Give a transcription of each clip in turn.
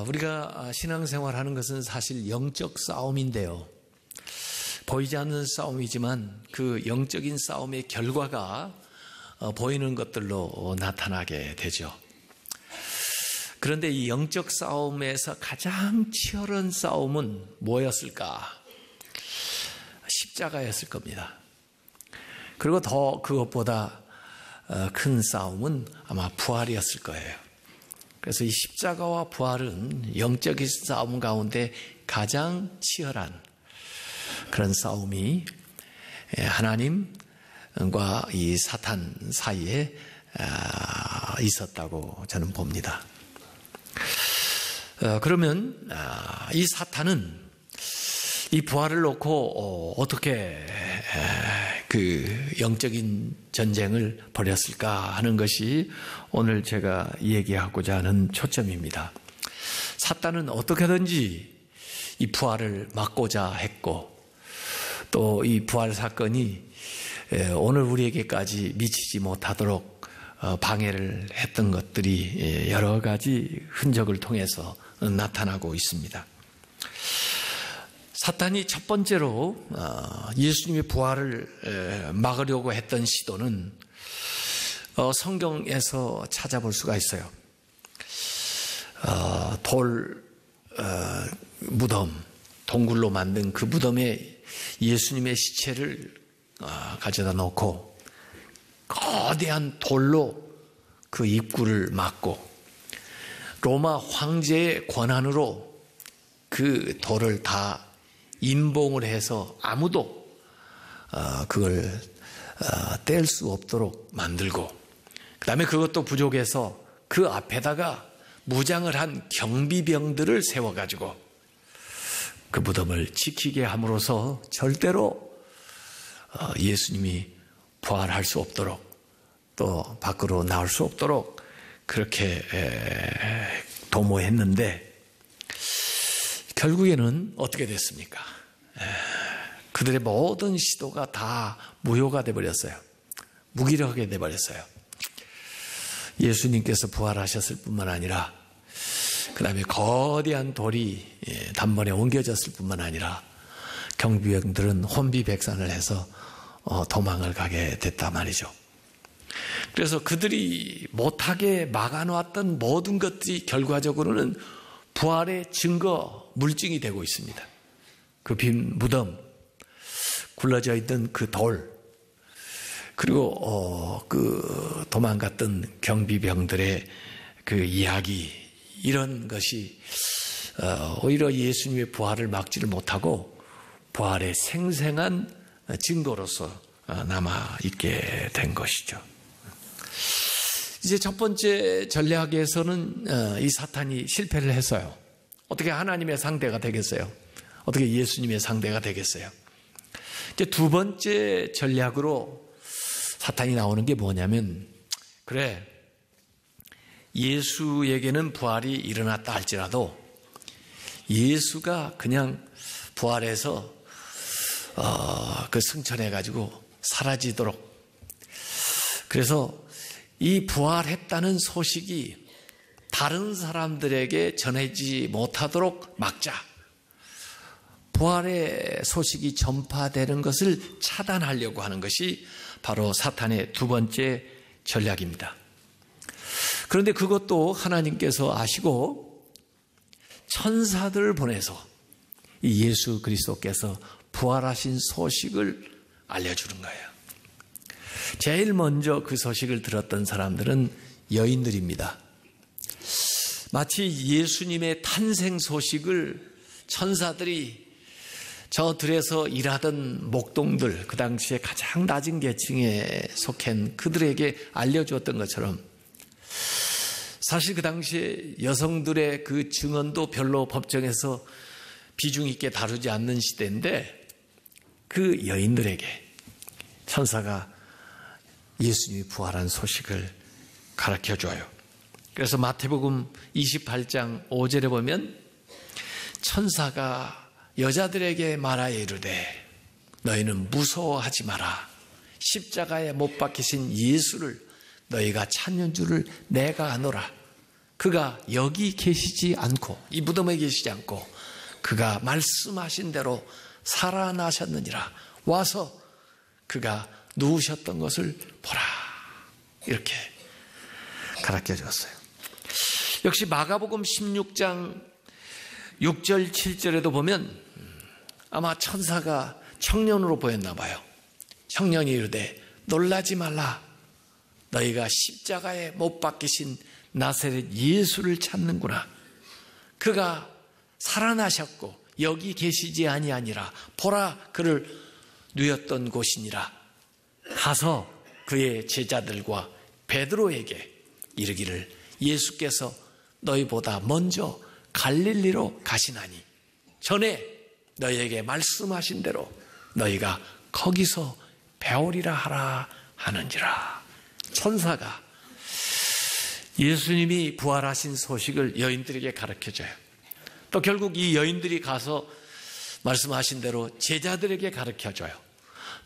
우리가 신앙생활하는 것은 사실 영적 싸움인데요. 보이지 않는 싸움이지만 그 영적인 싸움의 결과가 보이는 것들로 나타나게 되죠. 그런데 이 영적 싸움에서 가장 치열한 싸움은 뭐였을까? 십자가였을 겁니다. 그리고 더 그것보다 큰 싸움은 아마 부활이었을 거예요. 그래서 이 십자가와 부활은 영적인 싸움 가운데 가장 치열한 그런 싸움이 하나님과 이 사탄 사이에 있었다고 저는 봅니다. 그러면 이 사탄은 이 부활을 놓고 어떻게 그 영적인 전쟁을 벌였을까 하는 것이 오늘 제가 얘기하고자 하는 초점입니다. 사탄은 어떻게든지 이 부활을 막고자 했고 또 이 부활 사건이 오늘 우리에게까지 미치지 못하도록 방해를 했던 것들이 여러 가지 흔적을 통해서 나타나고 있습니다. 사탄이 첫 번째로 예수님의 부활을 막으려고 했던 시도는 성경에서 찾아볼 수가 있어요. 무덤, 동굴로 만든 그 무덤에 예수님의 시체를 가져다 놓고 거대한 돌로 그 입구를 막고 로마 황제의 권한으로 그 돌을 다 임봉을 해서 아무도 그걸 뗄 수 없도록 만들고 그 다음에 그것도 부족해서 그 앞에다가 무장을 한 경비병들을 세워가지고 그 무덤을 지키게 함으로써 절대로 예수님이 부활할 수 없도록 또 밖으로 나올 수 없도록 그렇게 도모했는데 결국에는 어떻게 됐습니까? 그들의 모든 시도가 다 무효가 돼버렸어요. 무기력하게 돼버렸어요. 예수님께서 부활하셨을 뿐만 아니라 그 다음에 거대한 돌이 단번에 옮겨졌을 뿐만 아니라 경비병들은 혼비백산을 해서 도망을 가게 됐단 말이죠. 그래서 그들이 못하게 막아놓았던 모든 것들이 결과적으로는 부활의 증거, 물증이 되고 있습니다. 그 빈 무덤, 굴러져 있던 그 돌, 그리고 그 도망갔던 경비병들의 그 이야기, 이런 것이 오히려 예수님의 부활을 막지를 못하고 부활의 생생한 증거로서 남아있게 된 것이죠. 이제 첫 번째 전략에서는 이 사탄이 실패를 했어요. 어떻게 하나님의 상대가 되겠어요? 어떻게 예수님의 상대가 되겠어요? 이제 두 번째 전략으로 사탄이 나오는 게 뭐냐면, 그래, 예수에게는 부활이 일어났다 할지라도 예수가 그냥 부활해서 그 승천해가지고 사라지도록, 그래서 이 부활했다는 소식이 다른 사람들에게 전해지지 못하도록 막자. 부활의 소식이 전파되는 것을 차단하려고 하는 것이 바로 사탄의 두 번째 전략입니다. 그런데 그것도 하나님께서 아시고 천사들을 보내서 이 예수 그리스도께서 부활하신 소식을 알려주는 거예요. 제일 먼저 그 소식을 들었던 사람들은 여인들입니다. 마치 예수님의 탄생 소식을 천사들이 저 들에서 일하던 목동들, 그 당시에 가장 낮은 계층에 속한 그들에게 알려주었던 것처럼, 사실 그 당시에 여성들의 그 증언도 별로 법정에서 비중 있게 다루지 않는 시대인데 그 여인들에게 천사가 예수님이 부활한 소식을 가르쳐줘요. 그래서 마태복음 28장 5절에 보면 천사가 여자들에게 말하여 이르되 너희는 무서워하지 마라. 십자가에 못 박히신 예수를 너희가 찾는 줄을 내가 아노라. 그가 여기 계시지 않고, 이 무덤에 계시지 않고 그가 말씀하신 대로 살아나셨느니라. 와서 그가 누우셨던 것을 보라. 이렇게 가르쳐 줬어요. 역시 마가복음 16장 6절 7절에도 보면 아마 천사가 청년으로 보였나 봐요. 청년이 이르되 놀라지 말라. 너희가 십자가에 못 박히신 나사렛 예수를 찾는구나. 그가 살아나셨고 여기 계시지 아니하니라. 보라, 그를 누였던 곳이니라. 가서 그의 제자들과 베드로에게 이르기를 예수께서 너희보다 먼저 갈릴리로 가시나니 전에 너희에게 말씀하신 대로 너희가 거기서 배우리라 하라 하는지라. 천사가 예수님이 부활하신 소식을 여인들에게 가르쳐줘요. 또 결국 이 여인들이 가서 말씀하신 대로 제자들에게 가르쳐줘요.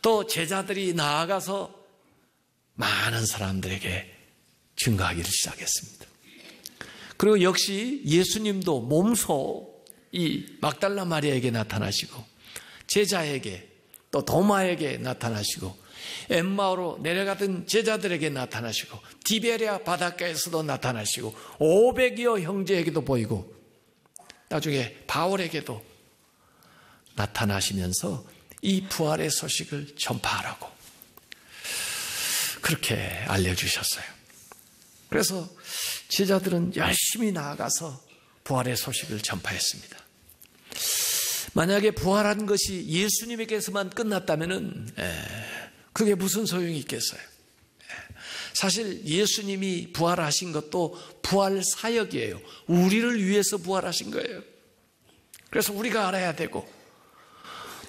또 제자들이 나아가서 많은 사람들에게 증거하기를 시작했습니다. 그리고 역시 예수님도 몸소 이 막달라 마리아에게 나타나시고 제자에게 또 도마에게 나타나시고 엠마오로 내려가던 제자들에게 나타나시고 디베랴 바닷가에서도 나타나시고 500여 형제에게도 보이고 나중에 바울에게도 나타나시면서 이 부활의 소식을 전파하라고 그렇게 알려주셨어요. 그래서 제자들은 열심히 나아가서 부활의 소식을 전파했습니다. 만약에 부활한 것이 예수님에게서만 끝났다면 그게 무슨 소용이 있겠어요? 사실 예수님이 부활하신 것도 부활 사역이에요. 우리를 위해서 부활하신 거예요. 그래서 우리가 알아야 되고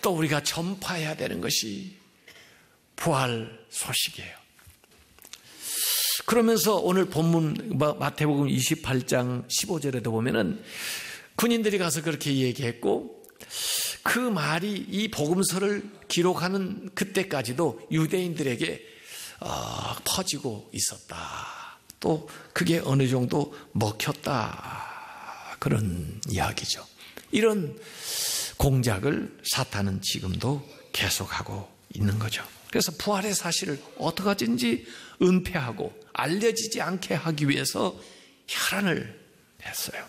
또 우리가 전파해야 되는 것이 부활 소식이에요. 그러면서 오늘 본문 마태복음 28장 15절에도 보면은 군인들이 가서 그렇게 얘기했고 그 말이 이 복음서를 기록하는 그때까지도 유대인들에게 퍼지고 있었다. 또 그게 어느 정도 먹혔다. 그런 이야기죠. 이런 공작을 사탄은 지금도 계속하고 있는 거죠. 그래서 부활의 사실을 어떻게 하든지 은폐하고 알려지지 않게 하기 위해서 혈안을 했어요.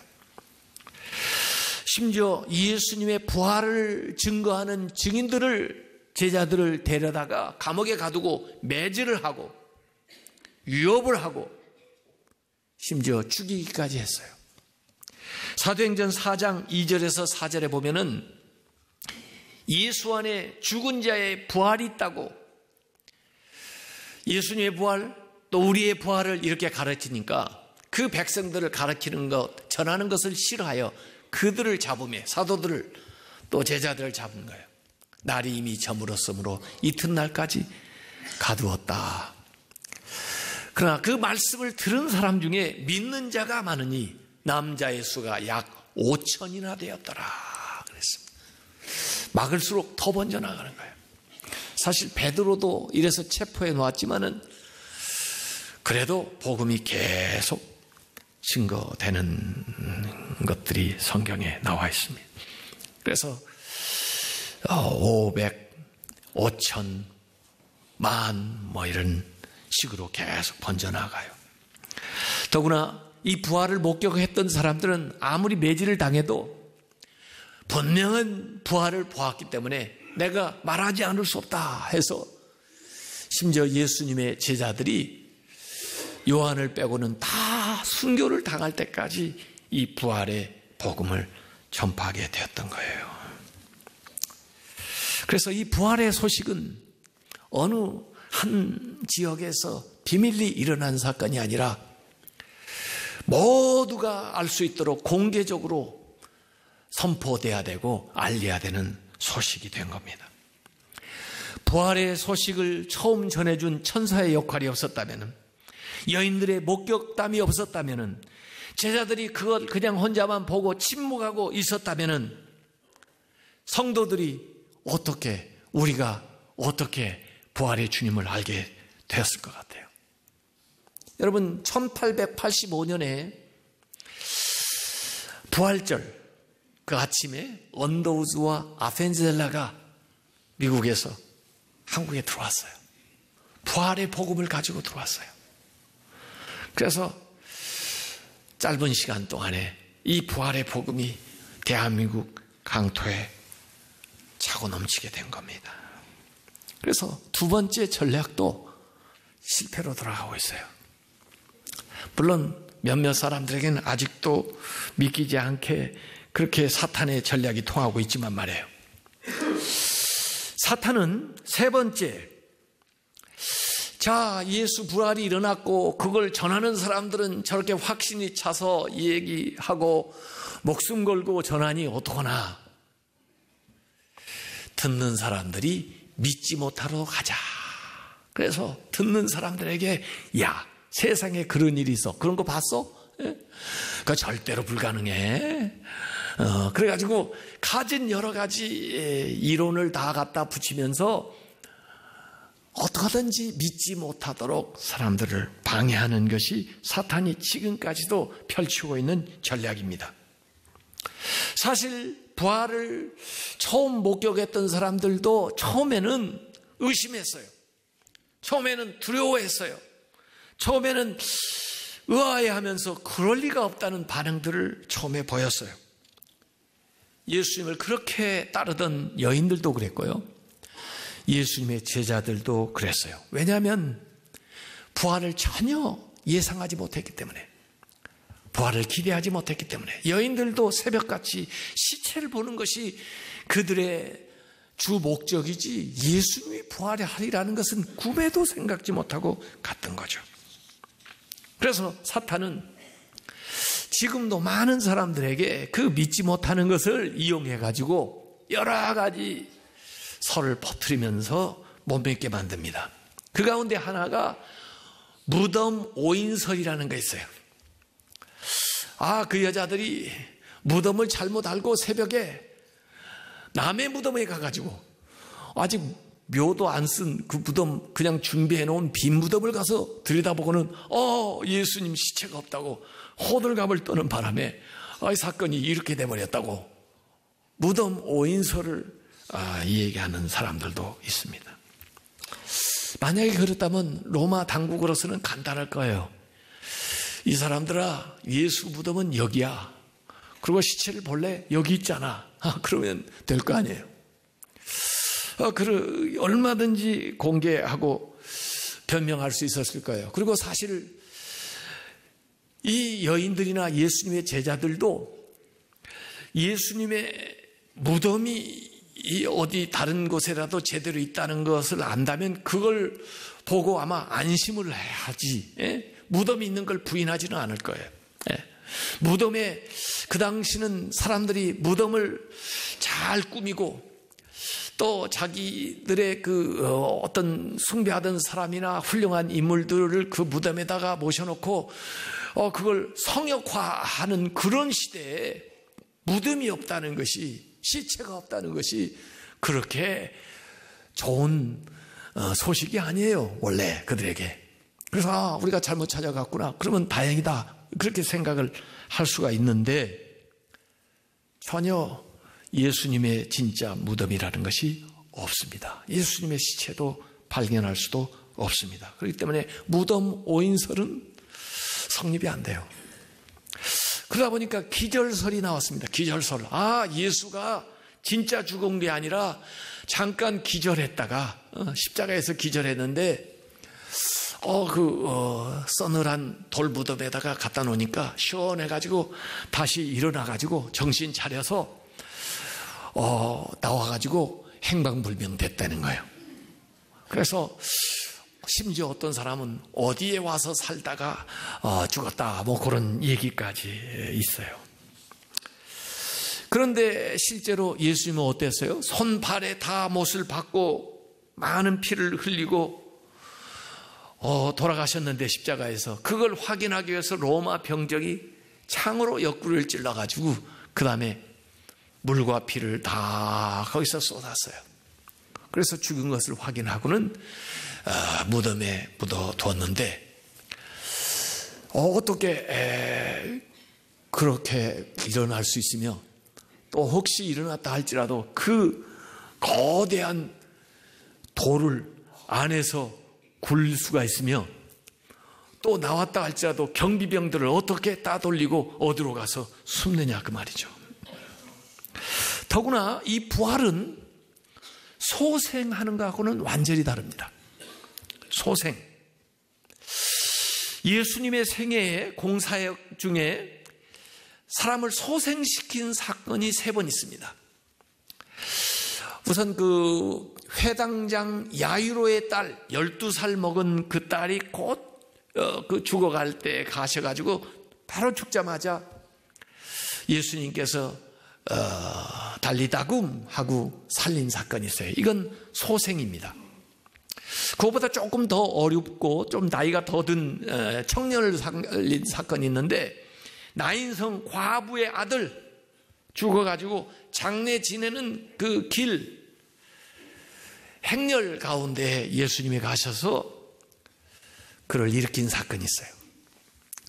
심지어 예수님의 부활을 증거하는 증인들을 제자들을 데려다가 감옥에 가두고 매질을 하고 위협을 하고 심지어 죽이기까지 했어요. 사도행전 4장 2절에서 4절에 보면은 예수 안에 죽은 자의 부활이 있다고 예수님의 부활 또 우리의 부활을 이렇게 가르치니까 그 백성들을 가르치는 것, 전하는 것을 싫어하여 그들을 잡으며 사도들을 또 제자들을 잡은 거예요. 날이 이미 저물었으므로 이튿날까지 가두었다. 그러나 그 말씀을 들은 사람 중에 믿는 자가 많으니 남자의 수가 약 5천이나 되었더라 그랬습니다. 막을수록 더 번져나가는 거예요. 사실 베드로도 이래서 체포해 놓았지만은 그래도 복음이 계속 증거되는 것들이 성경에 나와 있습니다. 그래서 500, 5천, 만 이런 식으로 계속 번져나가요. 더구나 이 부활을 목격했던 사람들은 아무리 매질을 당해도 분명한 부활을 보았기 때문에 내가 말하지 않을 수 없다 해서 심지어 예수님의 제자들이 요한을 빼고는 다 순교를 당할 때까지 이 부활의 복음을 전파하게 되었던 거예요. 그래서 이 부활의 소식은 어느 한 지역에서 비밀리 일어난 사건이 아니라 모두가 알 수 있도록 공개적으로 선포돼야 되고 알려야 되는 소식이 된 겁니다. 부활의 소식을 처음 전해준 천사의 역할이 없었다면, 여인들의 목격담이 없었다면, 제자들이 그걸 그냥 혼자만 보고 침묵하고 있었다면 성도들이 우리가 어떻게 부활의 주님을 알게 되었을 것 같아요. 여러분 1885년에 부활절 그 아침에 언더우즈와 아펜젤라가 미국에서 한국에 들어왔어요. 부활의 복음을 가지고 들어왔어요. 그래서 짧은 시간 동안에 이 부활의 복음이 대한민국 강토에 차고 넘치게 된 겁니다. 그래서 두 번째 전략도 실패로 돌아가고 있어요. 물론 몇몇 사람들에게는 아직도 믿기지 않게 그렇게 사탄의 전략이 통하고 있지만 말이에요. 사탄은 세 번째, 자, 예수 부활이 일어났고 그걸 전하는 사람들은 저렇게 확신이 차서 얘기하고 목숨 걸고 전하니 어떡하나. 듣는 사람들이 믿지 못하러 가자. 그래서 듣는 사람들에게 야, 세상에 그런 일이 있어. 그런 거 봤어? 그거 절대로 불가능해. 그래가지고 가진 여러 가지 이론을 다 갖다 붙이면서 어떻게든지 믿지 못하도록 사람들을 방해하는 것이 사탄이 지금까지도 펼치고 있는 전략입니다. 사실 부활을 처음 목격했던 사람들도 처음에는 의심했어요. 처음에는 두려워했어요. 처음에는 의아해하면서 그럴 리가 없다는 반응들을 처음에 보였어요. 예수님을 그렇게 따르던 여인들도 그랬고요. 예수님의 제자들도 그랬어요. 왜냐하면 부활을 전혀 예상하지 못했기 때문에, 부활을 기대하지 못했기 때문에. 여인들도 새벽같이 시체를 보는 것이 그들의 주 목적이지 예수님이 부활하리라는 것은 꿈에도 생각지 못하고 갔던 거죠. 그래서 사탄은 지금도 많은 사람들에게 그 믿지 못하는 것을 이용해가지고 여러 가지 설을 퍼뜨리면서 못 믿게 만듭니다. 그 가운데 하나가 무덤 오인설이라는 게 있어요. 그 여자들이 무덤을 잘못 알고 새벽에 남의 무덤에 가가지고 아직 묘도 안 쓴 그 무덤 그냥 준비해 놓은 빈 무덤을 가서 들여다보고는 예수님 시체가 없다고 호들갑을 떠는 바람에 이 사건이 이렇게 돼버렸다고 무덤 오인설을 얘기하는 사람들도 있습니다. 만약에 그렇다면 로마 당국으로서는 간단할 거예요. 이 사람들아, 예수 무덤은 여기야. 그리고 시체를 볼래? 여기 있잖아. 그러면 될 거 아니에요. 얼마든지 공개하고 변명할 수 있었을 거예요. 그리고 사실 이 여인들이나 예수님의 제자들도 예수님의 무덤이 어디 다른 곳에라도 제대로 있다는 것을 안다면 그걸 보고 아마 안심을 해야지. 무덤이 있는 걸 부인하지는 않을 거예요. 무덤에 그 당시는 사람들이 무덤을 잘 꾸미고 또 자기들의 어떤 숭배하던 사람이나 훌륭한 인물들을 그 무덤에다가 모셔놓고 그걸 성역화하는 그런 시대에 무덤이 없다는 것이, 시체가 없다는 것이 그렇게 좋은 소식이 아니에요, 원래 그들에게. 그래서 우리가 잘못 찾아갔구나, 그러면 다행이다, 그렇게 생각을 할 수가 있는데 전혀 예수님의 진짜 무덤이라는 것이 없습니다. 예수님의 시체도 발견할 수도 없습니다. 그렇기 때문에 무덤 오인설은 성립이 안 돼요. 그러다 보니까 기절설이 나왔습니다. 기절설. 예수가 진짜 죽은 게 아니라 잠깐 기절했다가 십자가에서 기절했는데 서늘한 돌무덤에다가 갖다 놓으니까 시원해가지고 다시 일어나가지고 정신 차려서 나와가지고 행방불명 됐다는 거예요. 그래서 심지어 어떤 사람은 어디에 와서 살다가 죽었다, 그런 얘기까지 있어요. 그런데 실제로 예수님은 어땠어요? 손발에 다 못을 박고 많은 피를 흘리고 돌아가셨는데 십자가에서 그걸 확인하기 위해서 로마 병정이 창으로 옆구리를 찔러가지고 그 다음에 물과 피를 다 거기서 쏟았어요. 그래서 죽은 것을 확인하고는 무덤에 묻어두었는데 어떻게 그렇게 일어날 수 있으며 또 혹시 일어났다 할지라도 그 거대한 돌을 안에서 굴 수가 있으며 또 나왔다 할지라도 경비병들을 어떻게 따돌리고 어디로 가서 숨느냐 그 말이죠. 더구나 이 부활은 소생하는 것하고는 완전히 다릅니다. 소생. 예수님의 생애에 공사역 중에 사람을 소생시킨 사건이 3번 있습니다. 우선 그 회당장 야이로의 딸 12살 먹은 그 딸이 곧 그 죽어갈 때 가셔가지고 바로 죽자마자 예수님께서 달리다굼 하고 살린 사건이 있어요. 이건 소생입니다. 그것보다 조금 더 어렵고 좀 나이가 더 든 청년을 살린 사건이 있는데 나인성 과부의 아들 죽어가지고 장례 지내는 그 길 행렬 가운데 예수님이 가셔서 그를 일으킨 사건이 있어요.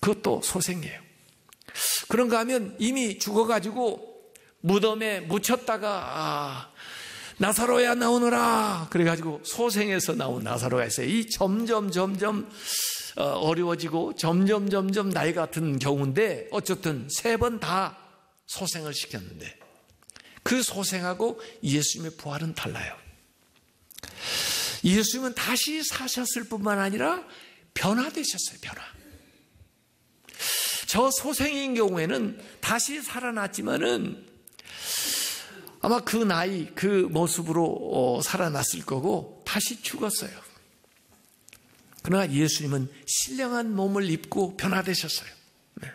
그것도 소생이에요. 그런가 하면 이미 죽어가지고 무덤에 묻혔다가 나사로야 나오너라 그래가지고 소생에서 나온 나사로가 있어요. 이 점점 어려워지고 점점 나이가 든 경우인데 어쨌든 3번 다 소생을 시켰는데 그 소생하고 예수님의 부활은 달라요. 예수님은 다시 사셨을 뿐만 아니라 변화되셨어요. 변화. 저 소생인 경우에는 다시 살아났지만은 아마 그 나이, 그 모습으로 살아났을 거고 다시 죽었어요. 그러나 예수님은 신령한 몸을 입고 변화되셨어요. 네.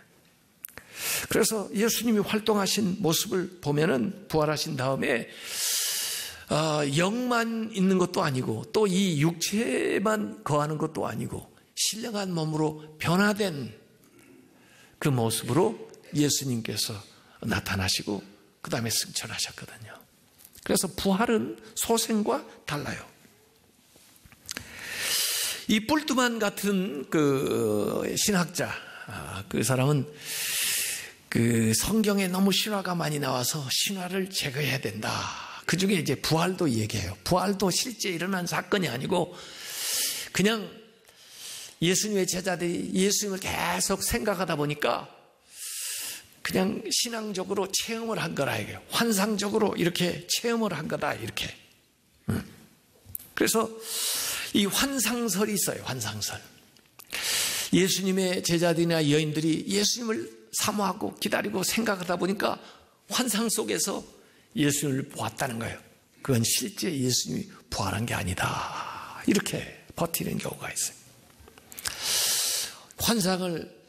그래서 예수님이 활동하신 모습을 보면은 부활하신 다음에 영만 있는 것도 아니고 또 이 육체만 거하는 것도 아니고 신령한 몸으로 변화된 그 모습으로 예수님께서 나타나시고 그 다음에 승천하셨거든요. 그래서 부활은 소생과 달라요. 이 뿔두만 같은 그 신학자, 그 사람은 그 성경에 너무 신화가 많이 나와서 신화를 제거해야 된다. 그 중에 이제 부활도 얘기해요. 부활도 실제 일어난 사건이 아니고 그냥 예수님의 제자들이 예수님을 계속 생각하다 보니까 그냥 신앙적으로 체험을 한 거라 이게요. 환상적으로 이렇게 체험을 한 거다 이렇게. 그래서 이 환상설이 있어요. 환상설. 예수님의 제자들이나 여인들이 예수님을 사모하고 기다리고 생각하다 보니까 환상 속에서 예수님을 보았다는 거예요. 그건 실제 예수님이 부활한 게 아니다. 이렇게 버티는 경우가 있어요. 환상을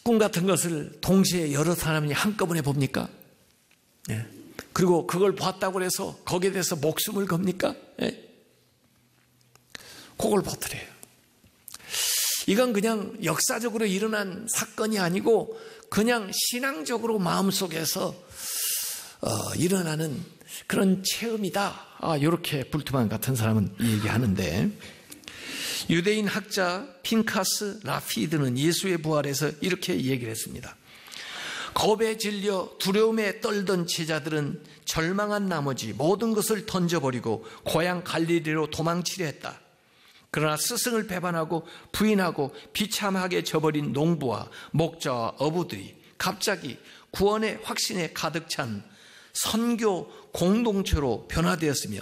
꿈 같은 것을 동시에 여러 사람이 한꺼번에 봅니까? 예. 그리고 그걸 봤다고 해서 거기에 대해서 목숨을 겁니까? 예. 그걸 버티래요. 이건 그냥 역사적으로 일어난 사건이 아니고 그냥 신앙적으로 마음속에서 일어나는 그런 체험이다. 이렇게 불투만 같은 사람은 얘기하는데 유대인 학자 핀카스 라피드는 예수의 부활에서 이렇게 얘기를 했습니다. 겁에 질려 두려움에 떨던 제자들은 절망한 나머지 모든 것을 던져버리고 고향 갈릴리로 도망치려 했다. 그러나 스승을 배반하고 부인하고 비참하게 져버린 농부와 목자와 어부들이 갑자기 구원의 확신에 가득 찬 선교 공동체로 변화되었으며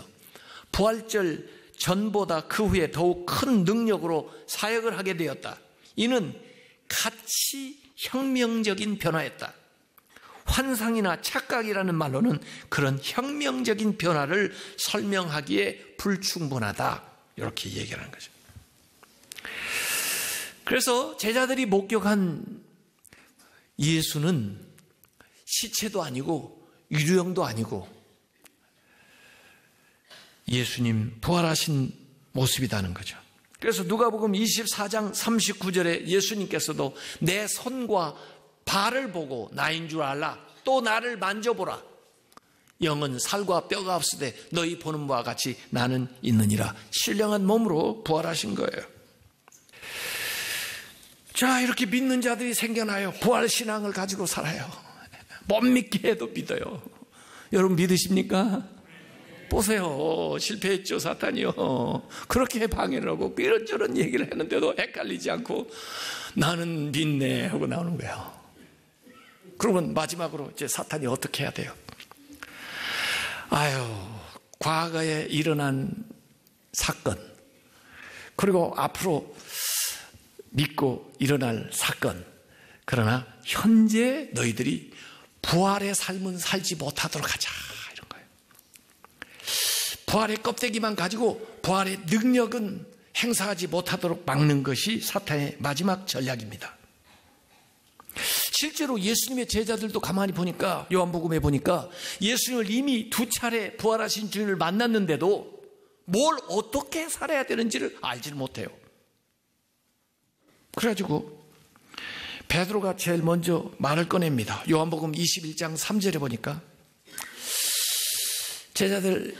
부활절 전보다 그 후에 더욱 큰 능력으로 사역을 하게 되었다. 이는 가치 혁명적인 변화였다. 환상이나 착각이라는 말로는 그런 혁명적인 변화를 설명하기에 불충분하다. 이렇게 얘기를 하는 거죠. 그래서 제자들이 목격한 예수는 시체도 아니고 유령도 아니고 예수님 부활하신 모습이라는 거죠. 그래서 누가복음 24장 39절에 예수님께서도 내 손과 발을 보고 나인 줄 알라. 또 나를 만져보라. 영은 살과 뼈가 없으되 너희 보는 바와 같이 나는 있느니라. 신령한 몸으로 부활하신 거예요. 자, 이렇게 믿는 자들이 생겨나요. 부활신앙을 가지고 살아요. 못 믿게 해도 믿어요. 여러분 믿으십니까? 보세요. 실패했죠, 사탄이요. 그렇게 방해를 하고 이런저런 얘기를 했는데도 헷갈리지 않고 나는 믿네 하고 나오는 거예요. 그러면 마지막으로 이제 사탄이 어떻게 해야 돼요? 과거에 일어난 사건, 그리고 앞으로 믿고 일어날 사건, 그러나 현재 너희들이 부활의 삶은 살지 못하도록 하자, 이런 거예요. 부활의 껍데기만 가지고 부활의 능력은 행사하지 못하도록 막는 것이 사탄의 마지막 전략입니다. 실제로 예수님의 제자들도 가만히 보니까, 요한복음에 보니까 예수님을 이미 2차례 부활하신 주님을 만났는데도 뭘 어떻게 살아야 되는지를 알지를 못해요. 그래가지고 베드로가 제일 먼저 말을 꺼냅니다. 요한복음 21장 3절에 보니까 제자들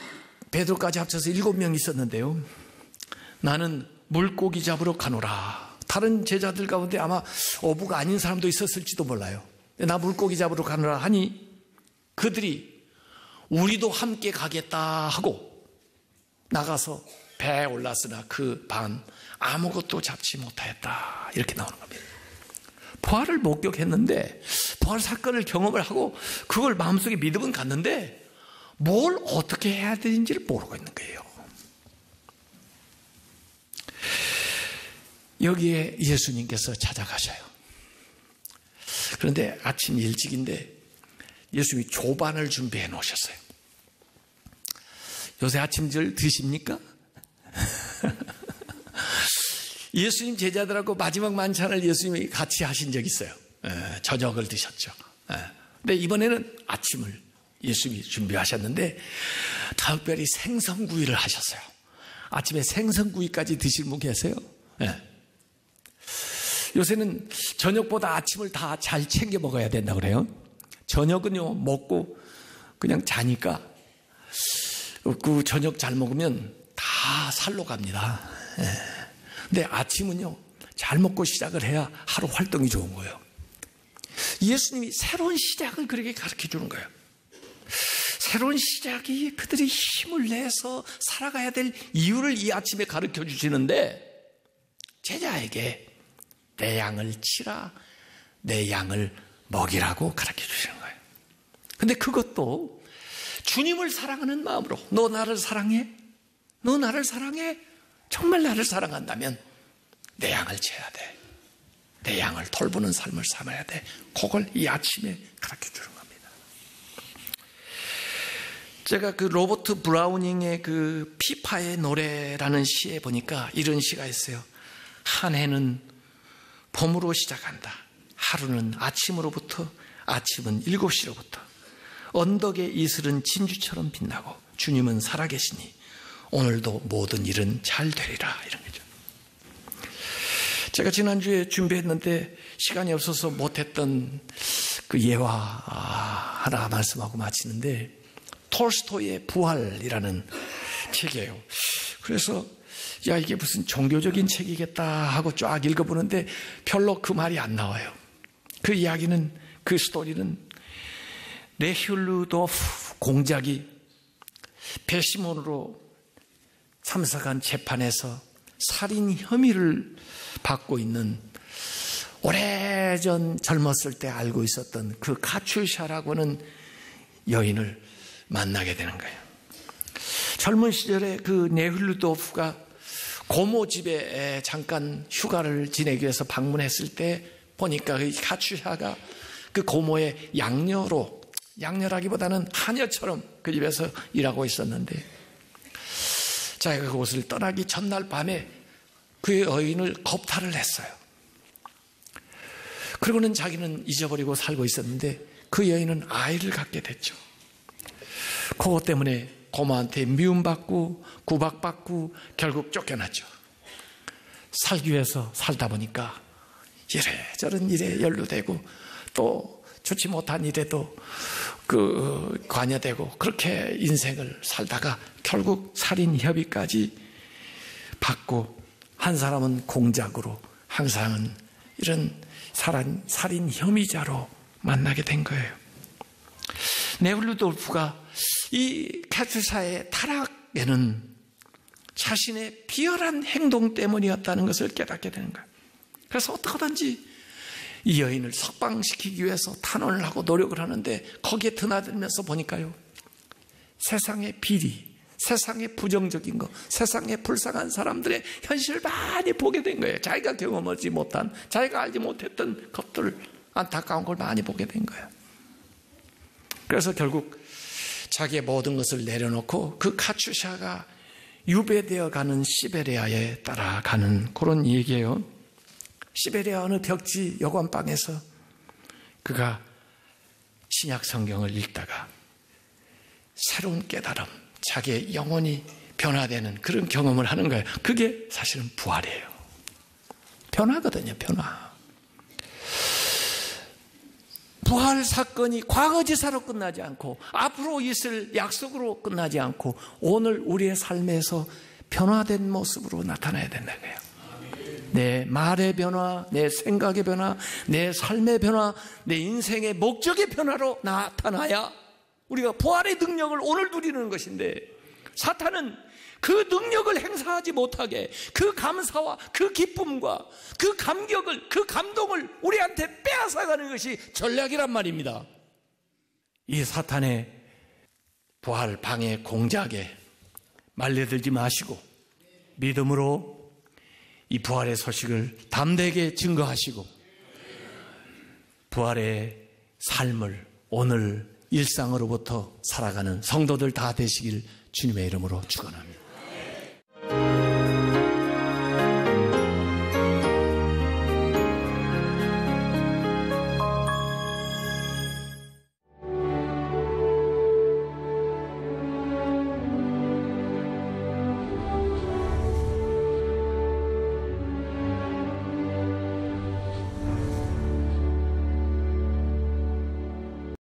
베드로까지 합쳐서 7명 있었는데요. 나는 물고기 잡으러 가노라. 다른 제자들 가운데 아마 어부가 아닌 사람도 있었을지도 몰라요. 나 물고기 잡으러 가노라 하니 그들이 우리도 함께 가겠다 하고 나가서 배에 올랐으나 그 밤 아무것도 잡지 못하였다. 이렇게 나오는 겁니다. 부활을 목격했는데, 부활 사건을 경험을 하고 그걸 마음속에 믿음은 갔는데 뭘 어떻게 해야 되는지를 모르고 있는 거예요. 여기에 예수님께서 찾아가셔요. 그런데 아침 일찍인데 예수님이 조반을 준비해 놓으셨어요. 요새 아침들 드십니까? 예수님 제자들하고 마지막 만찬을 예수님이 같이 하신 적이 있어요. 저녁을 드셨죠. 근데 이번에는 아침을 예수님이 준비하셨는데 특별히 생선구이를 하셨어요. 아침에 생선구이까지 드실 분 계세요? 요새는 저녁보다 아침을 다 잘 챙겨 먹어야 된다고 그래요. 저녁은요 먹고 그냥 자니까 그 저녁 잘 먹으면 다 살로 갑니다. 근데 아침은요 잘 먹고 시작을 해야 하루 활동이 좋은 거예요. 예수님이 새로운 시작을 그렇게 가르쳐 주는 거예요. 새로운 시작이 그들이 힘을 내서 살아가야 될 이유를 이 아침에 가르쳐 주시는데, 제자에게 내 양을 치라, 내 양을 먹이라고 가르쳐 주시는 거예요. 근데 그것도 주님을 사랑하는 마음으로, 너 나를 사랑해? 너 나를 사랑해? 정말 나를 사랑한다면 내 양을 쳐야 돼. 내 양을 돌보는 삶을 살아야 돼. 그걸 이 아침에 가르쳐 주는 겁니다. 제가 그 로버트 브라우닝의 그 피파의 노래라는 시에 보니까 이런 시가 있어요. 한 해는 봄으로 시작한다. 하루는 아침으로부터, 아침은 7시로부터. 언덕의 이슬은 진주처럼 빛나고 주님은 살아계시니 오늘도 모든 일은 잘 되리라. 이런 거죠. 제가 지난주에 준비했는데 시간이 없어서 못했던 그 예화 하나 말씀하고 마치는데, 톨스토이의 부활이라는 책이에요. 그래서 야, 이게 무슨 종교적인 책이겠다 하고 쫙 읽어보는데 별로 그 말이 안 나와요. 그 이야기는, 그 스토리는 네힐루도프 공작이 배심원으로 참석한 재판에서 살인 혐의를 받고 있는, 오래전 젊었을 때 알고 있었던 그 카츄샤라고 하는 여인을 만나게 되는 거예요. 젊은 시절에 그 네힐루도프가 고모 집에 잠깐 휴가를 지내기 위해서 방문했을 때 보니까 그 카츄샤가 그 고모의 양녀로, 양녀라기보다는 하녀처럼 그 집에서 일하고 있었는데, 자기가 그곳을 떠나기 전날 밤에 그 여인을 겁탈을 했어요. 그리고는 자기는 잊어버리고 살고 있었는데 그 여인은 아이를 갖게 됐죠. 그것 때문에 고모한테 미움받고 구박받고 결국 쫓겨났죠. 살기 위해서 살다 보니까 이래저런 일에 연루되고 또 좋지 못한 일에도 관여되고, 그렇게 인생을 살다가 결국 살인 협의까지 받고, 한 사람은 공작으로, 한 사람은 이런 살인 혐의자로 만나게 된 거예요. 네블루돌프가 이 카츄샤의 타락에는 자신의 비열한 행동 때문이었다는 것을 깨닫게 되는 거예요. 그래서 어떻게든지 이 여인을 석방시키기 위해서 탄원을 하고 노력을 하는데 거기에 드나들면서 보니까요, 세상의 비리, 세상의 부정적인 것, 세상의 불쌍한 사람들의 현실을 많이 보게 된 거예요. 자기가 경험하지 못한, 자기가 알지 못했던 것들, 안타까운 걸 많이 보게 된 거예요. 그래서 결국 자기의 모든 것을 내려놓고 그 카츄샤가 유배되어 가는 시베리아에 따라가는 그런 얘기예요. 시베리아 어느 벽지 여관방에서 그가 신약 성경을 읽다가 새로운 깨달음, 자기의 영혼이 변화되는 그런 경험을 하는 거예요. 그게 사실은 부활이에요. 변화거든요, 변화. 부활 사건이 과거지사로 끝나지 않고 앞으로 있을 약속으로 끝나지 않고 오늘 우리의 삶에서 변화된 모습으로 나타나야 된다는 거예요. 내 말의 변화, 내 생각의 변화, 내 삶의 변화, 내 인생의 목적의 변화로 나타나야 우리가 부활의 능력을 오늘 누리는 것인데, 사탄은 그 능력을 행사하지 못하게 그 감사와 그 기쁨과 그 감격을, 그 감동을 우리한테 빼앗아가는 것이 전략이란 말입니다. 이 사탄의 부활 방해 공작에 말려들지 마시고 믿음으로 이 부활의 소식을 담대하게 증거하시고 부활의 삶을 오늘 일상으로부터 살아가는 성도들 다 되시길 주님의 이름으로 축원합니다.